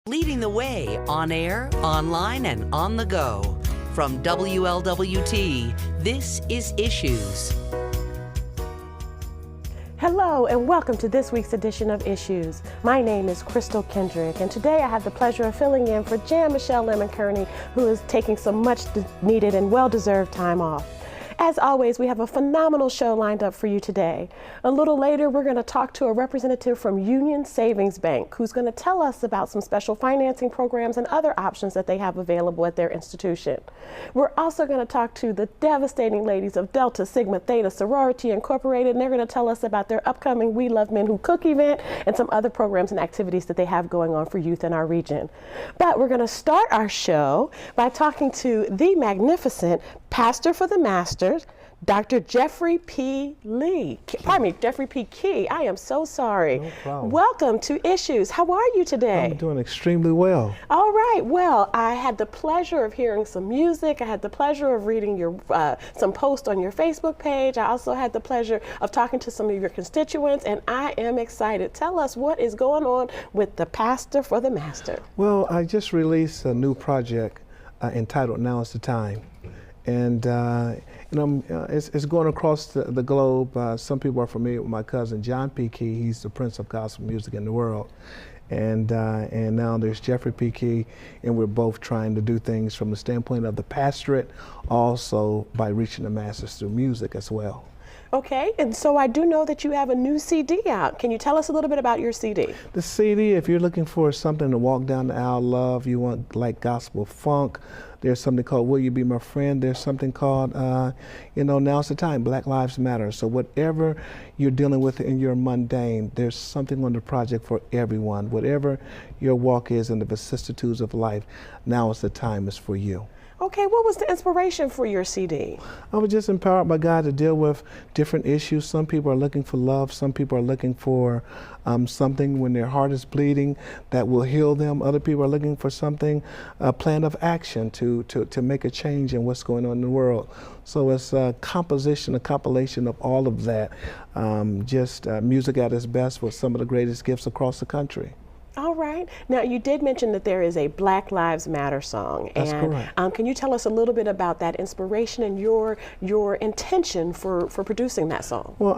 Leading the way on air, online, and on the go. From WLWT, this is Issues. Hello and welcome to this week's edition of Issues. My name is Kendrick, and today I have the pleasure of filling in for Jan-Michele Lemon Kearney, who is taking some much needed and well-deserved time off. As always, we have a phenomenal show lined up for you today. A little later, we're going to talk to a representative from Union Savings Bank who's going to tell us about some special financing programs and other options that they have available at their institution. We're also going to talk to the devastating ladies of Delta Sigma Theta Sorority Incorporated, and they're going to tell us about their upcoming We Love Men Who Cook event and some other programs and activities that they have going on for youth in our region. But we're going to start our show by talking to the magnificent Pastor for the Masters, Dr. Jeffrey P. Jeffrey P. Key. I am so sorry. No problem. Welcome to Issues. How are you today? I'm doing extremely well. All right. Well, I had the pleasure of hearing some music. I had the pleasure of reading your some posts on your Facebook page. I also had the pleasure of talking to some of your constituents, and I am excited. Tell us what is going on with the Pastor for the Master. Well, I just released a new project entitled Now Is the Time. And it's going across the globe. Some people are familiar with my cousin, John P. Key. He's the Prince of Gospel Music in the world. And now there's Jeffrey P. Key, and we're both trying to do things from the standpoint of the pastorate, also by reaching the masses through music as well. Okay, and so I do know that you have a new CD out. Can you tell us a little bit about your CD? The CD, if you're looking for something to walk down the aisle love, you want like gospel funk, there's something called Will You Be My Friend? There's something called, Now's the Time, Black Lives Matter. So whatever you're dealing with in your mundane, there's something on the project for everyone. Whatever your walk is in the vicissitudes of life, now is the time is for you. Okay, what was the inspiration for your CD? I was just empowered by God to deal with different issues. Some people are looking for love. Some people are looking for something when their heart is bleeding that will heal them. Other people are looking for something, a plan of action to make a change in what's going on in the world. So it's a composition, a compilation of all of that. Music at its best with some of the greatest gifts across the country. All right. Now, you did mention that there is a Black Lives Matter song. That's correct. Can you tell us a little bit about that inspiration and your intention for producing that song? Well,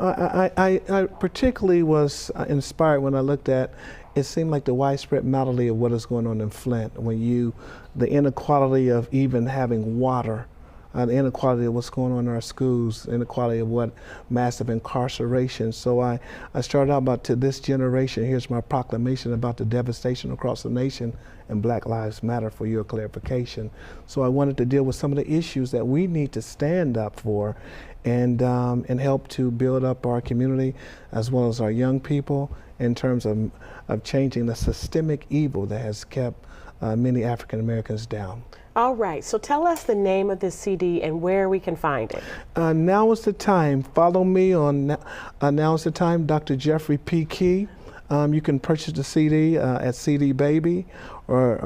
I particularly was inspired when I looked at, it seemed like the widespread malady of what is going on in Flint, the inequality of even having water, the inequality of what's going on in our schools, inequality of what massive incarceration. So I started out about to this generation, here's my proclamation about the devastation across the nation and Black Lives Matter for your clarification. So I wanted to deal with some of the issues that we need to stand up for and help to build up our community as well as our young people in terms of changing the systemic evil that has kept many African Americans down. All right, so tell us the name of this CD and where we can find it. Now is the time. Follow me on Now is the Time, Dr. Jeffrey P. Key. You can purchase the CD at CD Baby or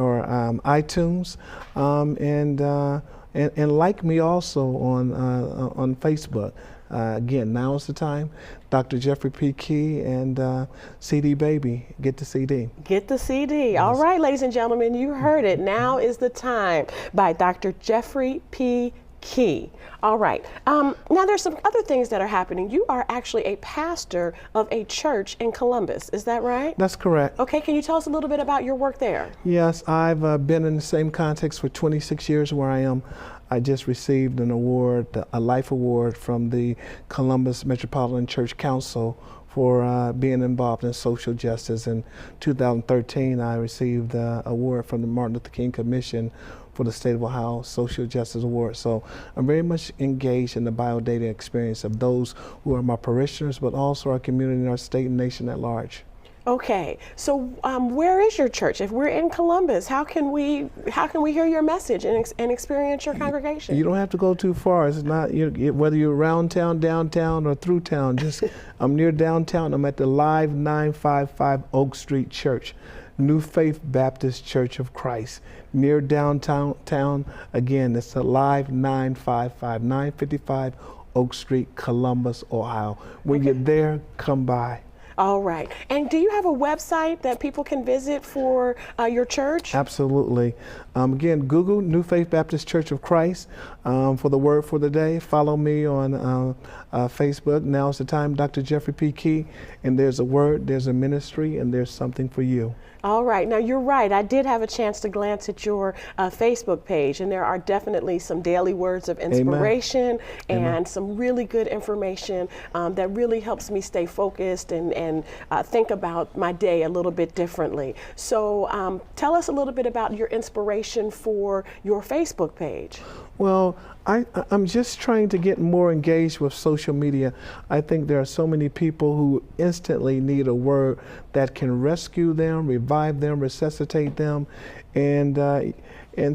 iTunes, and like me also on Facebook. Again, Now is the Time, Dr. Jeffrey P. Key, and CD Baby. Get the CD. Get the CD. Yes. All right, ladies and gentlemen, you heard it. Now is the Time by Dr. Jeffrey P. Key. All right. Now there's some other things that are happening. You are actually a pastor of a church in Columbus. Is that right? That's correct. Okay. Can you tell us a little bit about your work there? Yes, I've been in the same context for 26 years where I am. I just received an award, a life award from the Columbus Metropolitan Church Council for being involved in social justice. In 2013, I received an award from the Martin Luther King Commission for the State of Ohio Social Justice Award. So I'm very much engaged in the biodata experience of those who are my parishioners, but also our community and our state and nation at large. Okay, so where is your church? If we're in Columbus, how can we hear your message and experience your congregation? You don't have to go too far. It's not whether you're around town, downtown, or through town. Just I'm near downtown. I'm at the Live 955 Oak Street Church, New Faith Baptist Church of Christ, near downtown. Again, it's the Live 955 Oak Street, Columbus, Ohio. When you're there, come by. All right. And do you have a website that people can visit for your church? Absolutely. Again, Google New Faith Baptist Church of Christ for the word for the day. Follow me on Facebook. Now's the time, Dr. Jeffrey P. Key. And there's a word, there's a ministry, and there's something for you. All right. Now, you're right. I did have a chance to glance at your Facebook page, and there are definitely some daily words of inspiration and some really good information that really helps me stay focused and think about my day a little bit differently. So tell us a little bit about your inspiration for your Facebook page. Well, I'm just trying to get more engaged with social media. I think there are so many people who instantly need a word that can rescue them, revive them, resuscitate them. And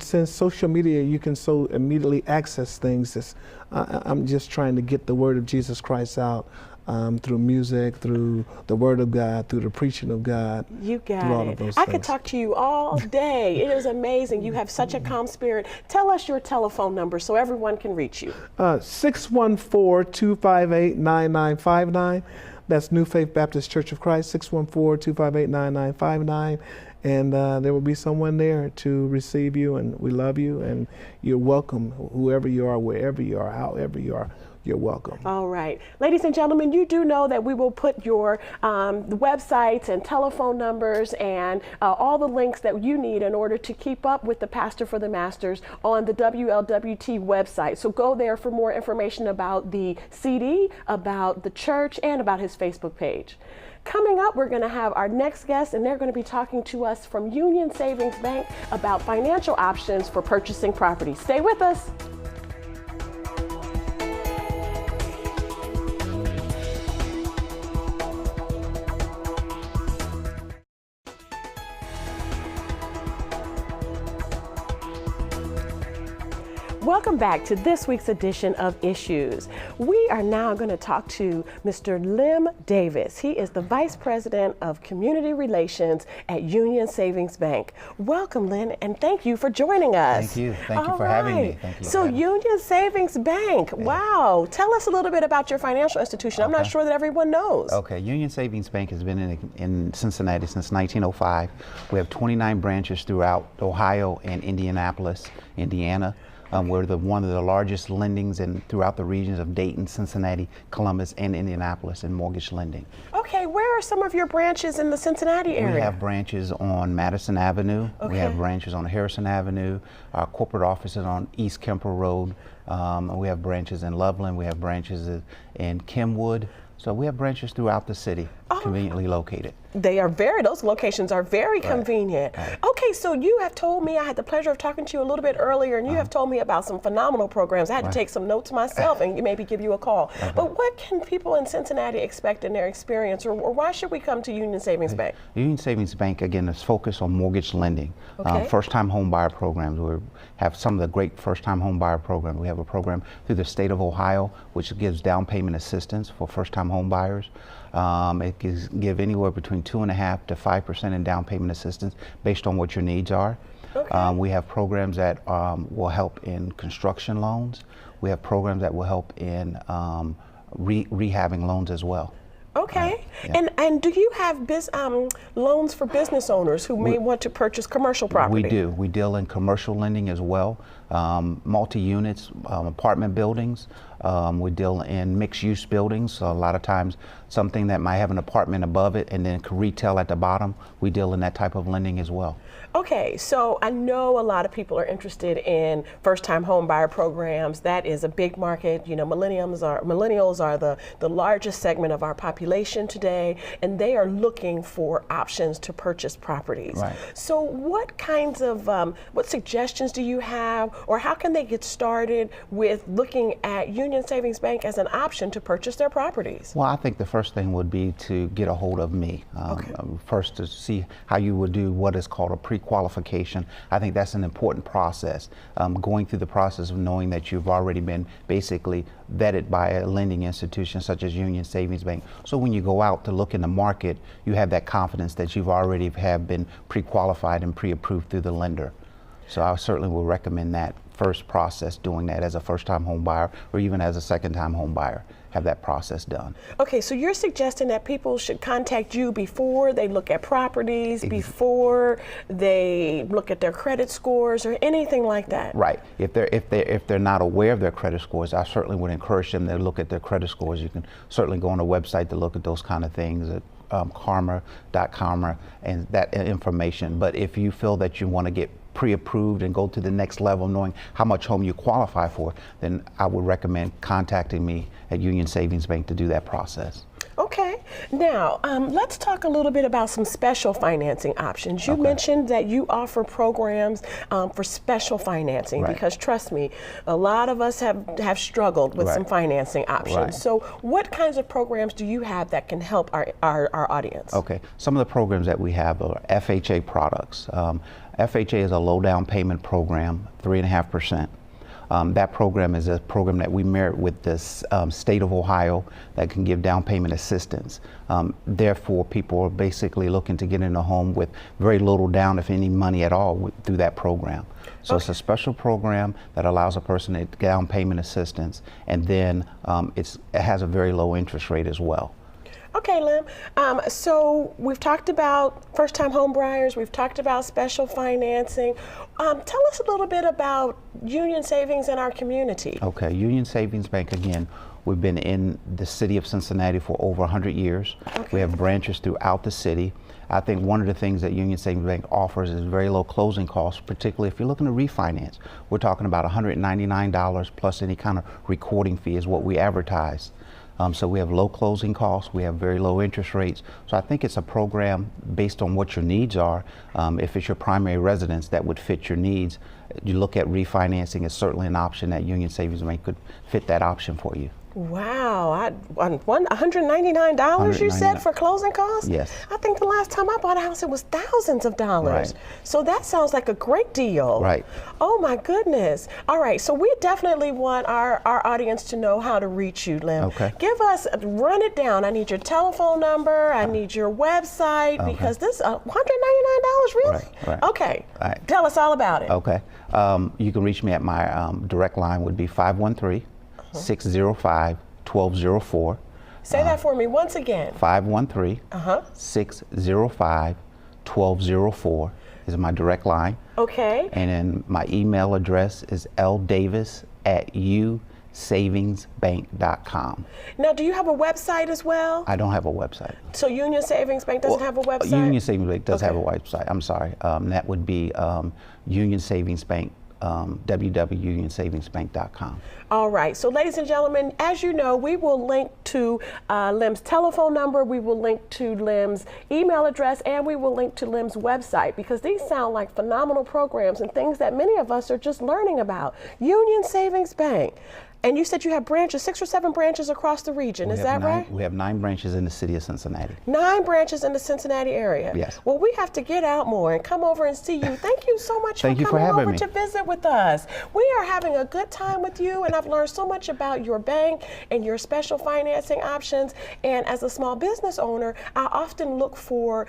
since social media, you can so immediately access things, I'm just trying to get the word of Jesus Christ out. Through music, through the Word of God, through the preaching of God. You got all it. Of those I things. could talk to you all day. It is amazing. You have such a calm spirit. Tell us your telephone number so everyone can reach you. 614-258-9959. That's New Faith Baptist Church of Christ, 614-258-9959. And there will be someone there to receive you, and we love you, and you're welcome, whoever you are, wherever you are, however you are. You're welcome. All right. Ladies and gentlemen, you do know that we will put your websites and telephone numbers and all the links that you need in order to keep up with the Pastor for the Masters on the WLWT website. So go there for more information about the CD, about the church, and about his Facebook page. Coming up, we're going to have our next guest, and they're going to be talking to us from Union Savings Bank about financial options for purchasing property. Stay with us. Welcome back to this week's edition of Issues. We are now going to talk to Mr. Lem Davis. He is the Vice President of Community Relations at Union Savings Bank. Welcome, Lem, and thank you for joining us. Thank you. Thank you for having me. Thank you. So Union Savings Bank, wow. Tell us a little bit about your financial institution. I'm not sure that everyone knows. Okay, Union Savings Bank has been in Cincinnati since 1905. We have 29 branches throughout Ohio and Indianapolis, Indiana. We're one of the largest lendings throughout the regions of Dayton, Cincinnati, Columbus, and Indianapolis in mortgage lending. Okay, where are some of your branches in the Cincinnati area? We have branches on Madison Avenue. Okay. We have branches on Harrison Avenue. Our corporate offices on East Kemper Road. We have branches in Loveland. We have branches in Kenwood. So we have branches throughout the city, conveniently located. Those locations are very convenient. Right. Okay, so you have told me, I had the pleasure of talking to you a little bit earlier, and you have told me about some phenomenal programs. I had to take some notes myself and maybe give you a call. But what can people in Cincinnati expect in their experience, or why should we come to Union Savings Bank? Union Savings Bank, again, is focused on mortgage lending. First-time home buyer programs. We have some of the great first-time home buyer programs. We have a program through the state of Ohio, which gives down payment assistance for first-time home buyers. It can give anywhere between 2.5% to 5% in down payment assistance based on what your needs are. We have programs that will help in construction loans. We have programs that will help in rehabbing loans as well. Okay, and do you have loans for business owners who may want to purchase commercial property? We do. We deal in commercial lending as well, multi-units, apartment buildings. We deal in mixed-use buildings. So a lot of times, something that might have an apartment above it and then retail at the bottom. We deal in that type of lending as well. Okay, so I know a lot of people are interested in first-time home buyer programs. That is a big market. You know, millennials are the largest segment of our population today, and they are looking for options to purchase properties. Right. So what kinds of, what suggestions do you have, or how can they get started with looking at Union Savings Bank as an option to purchase their properties? Well, I think the first thing would be to get a hold of me. First, to see how you would do what is called a pre-qualification. I think that's an important process. Going through the process of knowing that you've already been basically vetted by a lending institution such as Union Savings Bank. So when you go out to look in the market, you have that confidence that you've already have been pre-qualified and pre-approved through the lender. So I certainly will recommend that first process doing that as a first-time home buyer or even as a second-time home buyer. Have that process done. Okay, so you're suggesting that people should contact you before they look at properties, before they look at their credit scores or anything like that? Right. If they're not aware of their credit scores, I certainly would encourage them to look at their credit scores. You can certainly go on a website to look at those kind of things at karma.com and that information. But if you feel that you want to get pre-approved and go to the next level knowing how much home you qualify for, then I would recommend contacting me at Union Savings Bank to do that process. Okay. Now, let's talk a little bit about some special financing options. You mentioned that you offer programs for special financing because, trust me, a lot of us have struggled with some financing options. So what kinds of programs do you have that can help our audience? Okay. Some of the programs that we have are FHA products. FHA is a low down payment program, 3.5%. That program is a program that we merit with the state of Ohio that can give down payment assistance. Therefore, people are basically looking to get in a home with very little down, if any money at all, through that program. So it's a special program that allows a person to get down payment assistance, and then it has a very low interest rate as well. Okay, Lim. So we've talked about first-time home buyers. We've talked about special financing. Tell us a little bit about Union Savings in our community. Okay, Union Savings Bank, again, we've been in the city of Cincinnati for over 100 years. We have branches throughout the city. I think one of the things that Union Savings Bank offers is very low closing costs, particularly if you're looking to refinance. We're talking about $199 plus any kind of recording fee is what we advertise. So we have low closing costs, we have very low interest rates. So I think it's a program based on what your needs are. If it's your primary residence that would fit your needs, you look at refinancing is certainly an option that Union Savings Bank could fit that option for you. Wow, $199 you said for closing costs? Yes. I think the last time I bought a house, it was thousands of dollars. So that sounds like a great deal. Right. Oh my goodness. All right, so we definitely want our audience to know how to reach you, Lim. Okay. Give us, run it down. I need your telephone number, I need your website, because this $199, really? Right. Okay, tell us all about it. Okay, you can reach me at my direct line would be 513-605-1204. Say that for me once again. 513-605-1204 is my direct line. Okay. And then my email address is ldavis@usavingsbank.com. Now, do you have a website as well? I don't have a website. So Union Savings Bank doesn't have a website? Union Savings Bank does have a website. I'm sorry. That would be Union Savings Bank. www.unionsavingsbank.com. All right, so ladies and gentlemen, as you know, we will link to Lim's telephone number, we will link to Lim's email address, and we will link to Lim's website, because these sound like phenomenal programs and things that many of us are just learning about. Union Savings Bank. And you said you have branches, 6 or 7 branches across the region, is that right? We have 9 branches in the city of Cincinnati. 9 branches in the Cincinnati area? Yes. Well, we have to get out more and come over and see you. Thank you so much for coming over to visit with us. We are having a good time with you, and I've learned so much about your bank and your special financing options. And as a small business owner, I often look for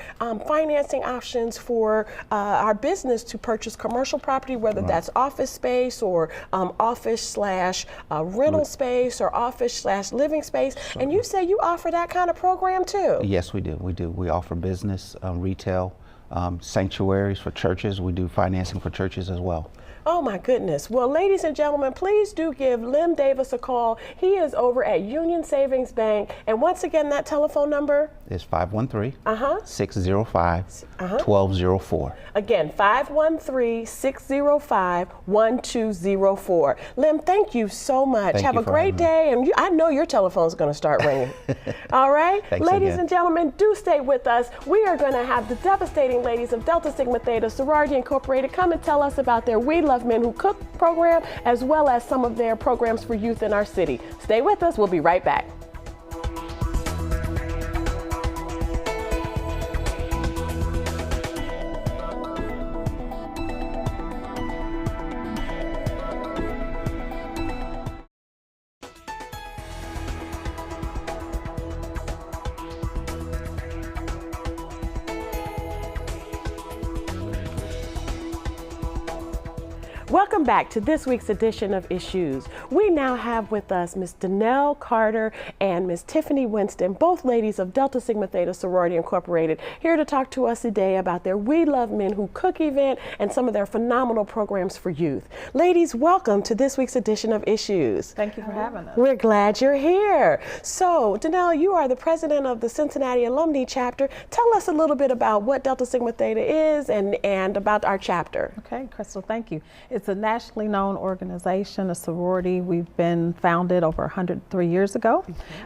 financing options for our business to purchase commercial property, whether that's office space or office/rental space or office/living space. And you say you offer that kind of program too? Yes, we do. We offer business, retail, sanctuaries for churches. We do financing for churches as well. Oh my goodness. Well, ladies and gentlemen, please do give Lim Davis a call. He is over at Union Savings Bank. And once again, that telephone number is 513-605-1204. Again, 513-605-1204. Lim, thank you so much. Have a great day. And I know your telephone's going to start ringing. All right? Ladies and gentlemen, do stay with us. We are going to have the devastating ladies of Delta Sigma Theta Sorority Incorporated come and tell us about their We Love Men Who Cook program, as well as some of their programs for youth in our city. Stay with us. We'll be right back. Welcome back to this week's edition of Issues. We now have with us Ms. Danelle Carter and Ms. Tiffany Winston, both ladies of Delta Sigma Theta Sorority Incorporated, here to talk to us today about their We Love Men Who Cook event and some of their phenomenal programs for youth. Ladies, welcome to this week's edition of Issues. Thank you for having us. We're glad you're here. So, Danelle, you are the president of the Cincinnati Alumni Chapter. Tell us a little bit about what Delta Sigma Theta is and about our chapter. Okay, Crystal, thank you. It's a nationally known organization, a sorority. We've been founded over 103 years ago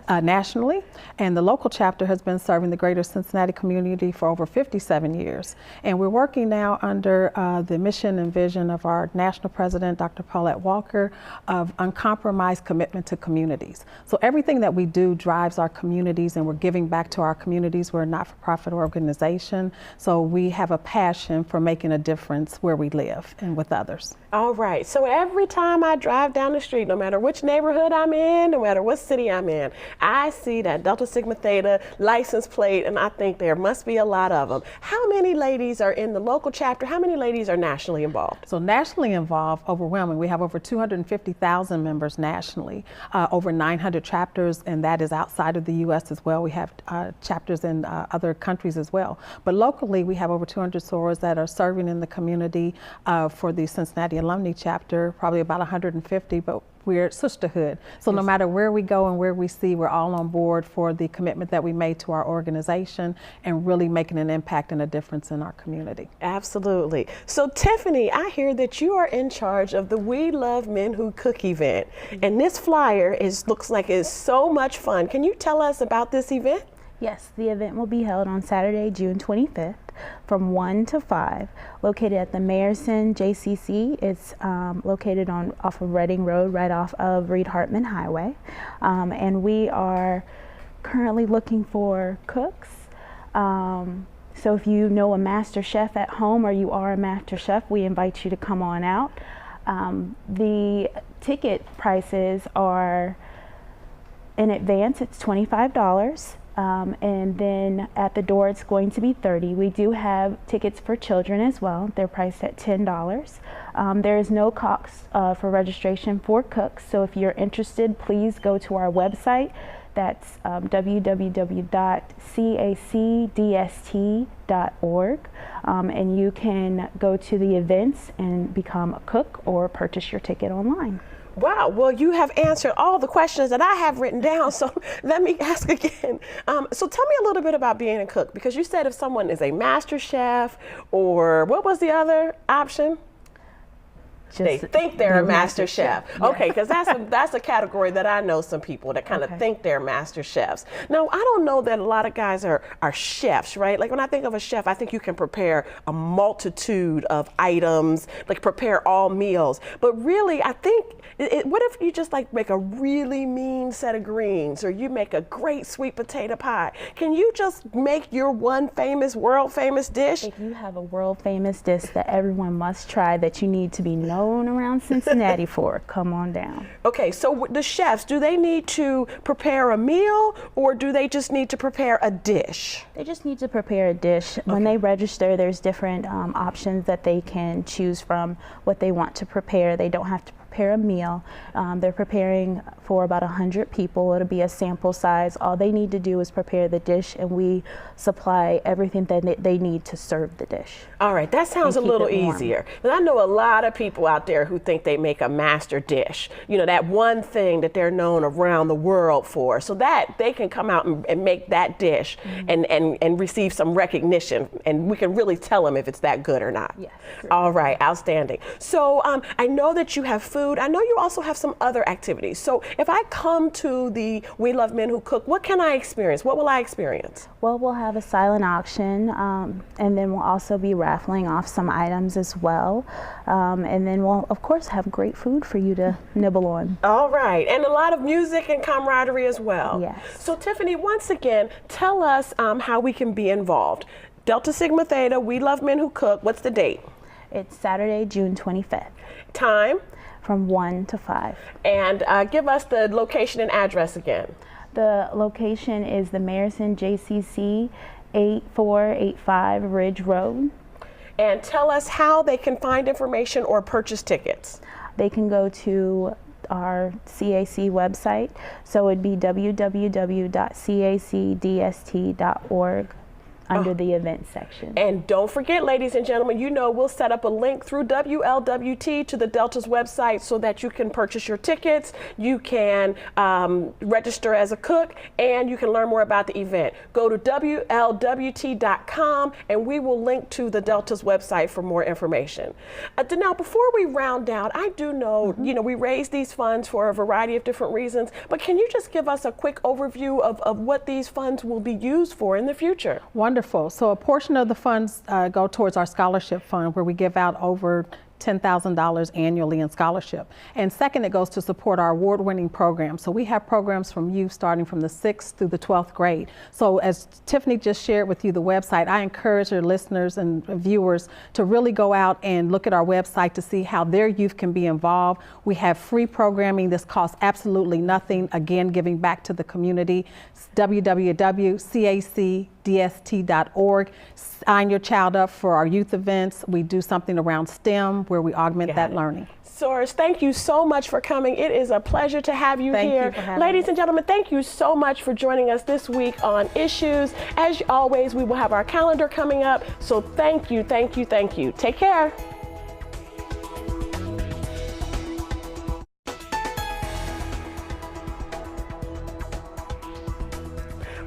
nationally, and the local chapter has been serving the greater Cincinnati community for over 57 years. And we're working now under the mission and vision of our national president, Dr. Paulette Walker, of uncompromised commitment to communities. So everything that we do drives our communities, and we're giving back to our communities. We're a not-for-profit organization, so we have a passion for making a difference where we live and with others. All right, so every time I drive down the street, no matter which neighborhood I'm in, no matter what city I'm in, I see that Delta Sigma Theta license plate, and I think there must be a lot of them. How many ladies are in the local chapter? How many ladies are nationally involved? So nationally involved, overwhelming. We have over 250,000 members nationally, over 900 chapters, and that is outside of the U.S. as well. We have chapters in other countries as well. But locally, we have over 200 sorors that are serving in the community for the Cincinnati Alumni Chapter, probably about 150, but we're sisterhood. So no matter where we go and where we see, we're all on board for the commitment that we made to our organization and really making an impact and a difference in our community. Absolutely. So Tiffany, I hear that you are in charge of the We Love Men Who Cook event. And this flyer looks like it's so much fun. Can you tell us about this event? Yes, the event will be held on Saturday, June 25th from 1 to 5, located at the Mayerson JCC. It's located off of Reading Road, right off of Reed-Hartman Highway. And we are currently looking for cooks. So if you know a master chef at home or you are a master chef, we invite you to come on out. The ticket prices are, in advance, it's $25. And then at the door it's going to be $30. We do have tickets for children as well. They're priced at $10. There is no cost for registration for cooks, so if you're interested, please go to our website. That's www.cacdst.org, and you can go to the events and become a cook or purchase your ticket online. Wow, well, you have answered all the questions that I have written down, so let me ask again. So tell me a little bit about being a cook, because you said if someone is a master chef, or what was the other option? They think they're a master chef. Yeah. Okay, because that's a category that I know some people that kind of think they're master chefs. Now, I don't know that a lot of guys are chefs, right? Like when I think of a chef, I think you can prepare a multitude of items, like prepare all meals. But really, I think, what if you just like make a really mean set of greens, or you make a great sweet potato pie? Can you just make your one famous, world famous dish? If you have a world famous dish that everyone must try, that you need to be known around Cincinnati for, come on down. Okay, so the chefs, do they need to prepare a meal, or do they just need to prepare a dish? They just need to prepare a dish. When they register, there's different options that they can choose from what they want to prepare. They don't have to prepare a meal. They're preparing for about 100 people. It'll be a sample size. All they need to do is prepare the dish, and we supply everything that they need to serve the dish. All right, that sounds a little easier. I know a lot of people out there who think they make a master dish, you know, that one thing that they're known around the world for, so that they can come out and make that dish and receive some recognition, and we can really tell them if it's that good or not. Yes. All right, outstanding. So I know that you have food. I know you also have some other activities. So if I come to the We Love Men Who Cook, what can I experience? What will I experience? Well, we'll have a silent auction, and then we'll also be raffling off some items as well. And then we'll, of course, have great food for you to nibble on. All right, and a lot of music and camaraderie as well. Yes. So Tiffany, once again, tell us how we can be involved. Delta Sigma Theta, We Love Men Who Cook, what's the date? It's Saturday, June 25th. Time? From 1 to 5. And give us the location and address again. The location is the Mayerson JCC, 8485 Ridge Road. and tell us how they can find information or purchase tickets. They can go to our CAC website, so it'd be www.cacdst.org under the events section. And don't forget, ladies and gentlemen, you know we'll set up a link through WLWT to the Delta's website so that you can purchase your tickets, you can register as a cook, and you can learn more about the event. Go to WLWT.com and we will link to the Delta's website for more information. Now, before we round out, I do know, you know, we raise these funds for a variety of different reasons, but can you just give us a quick overview of what these funds will be used for in the future? Wonderful. So a portion of the funds go towards our scholarship fund, where we give out over $10,000 annually in scholarship. And second, it goes to support our award-winning programs. So we have programs from youth starting from the 6th through the 12th grade. So as Tiffany just shared with you the website, I encourage your listeners and viewers to really go out and look at our website to see how their youth can be involved. We have free programming. This costs absolutely nothing. Again, giving back to the community. www.cacdst.org. Sign your child up for our youth events. We do something around STEM where we augment that learning. Source, thank you so much for coming. It is a pleasure to have you here. Thank you for having Ladies me. and gentlemen, thank you so much for joining us this week on Issues. As always, we will have our calendar coming up. So thank you, thank you, thank you. Take care.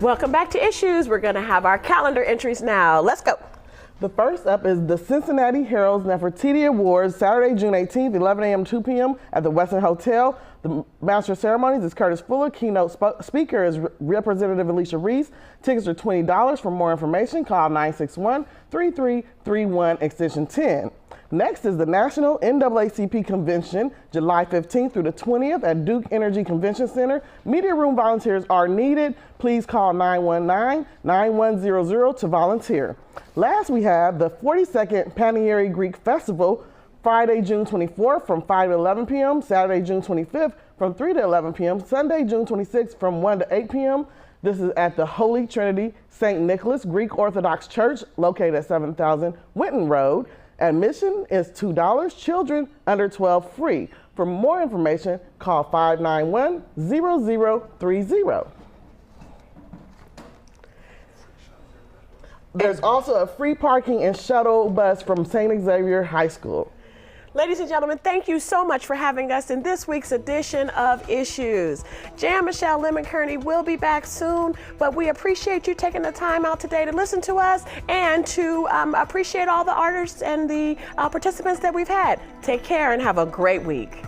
Welcome back to Issues. We're going to have our calendar entries now. Let's go. The first up is the Cincinnati Herald's Nefertiti Awards, Saturday, June 18th, 11 a.m. 2 p.m. at the Western Hotel. The Master of Ceremonies is Curtis Fuller. Keynote speaker is Representative Alicia Reese. Tickets are $20. For more information, call 961-3331, extension 10. Next is the National NAACP Convention, July 15th through the 20th at Duke Energy Convention Center. Media room volunteers are needed. Please call 919-9100 to volunteer. Last, we have the 42nd Panieri Greek Festival, Friday, June 24th from 5 to 11 p.m., Saturday, June 25th from 3 to 11 p.m., Sunday, June 26th from 1 to 8 p.m. This is at the Holy Trinity St. Nicholas Greek Orthodox Church, located at 7000 Winton Road. Admission is $2, children under 12 free. For more information, call 591-0030. There's also a free parking and shuttle bus from St. Xavier High School. Ladies and gentlemen, thank you so much for having us in this week's edition of Issues. Jan-Michele Lemon Kearney will be back soon, but we appreciate you taking the time out today to listen to us and to appreciate all the artists and the participants that we've had. Take care and have a great week.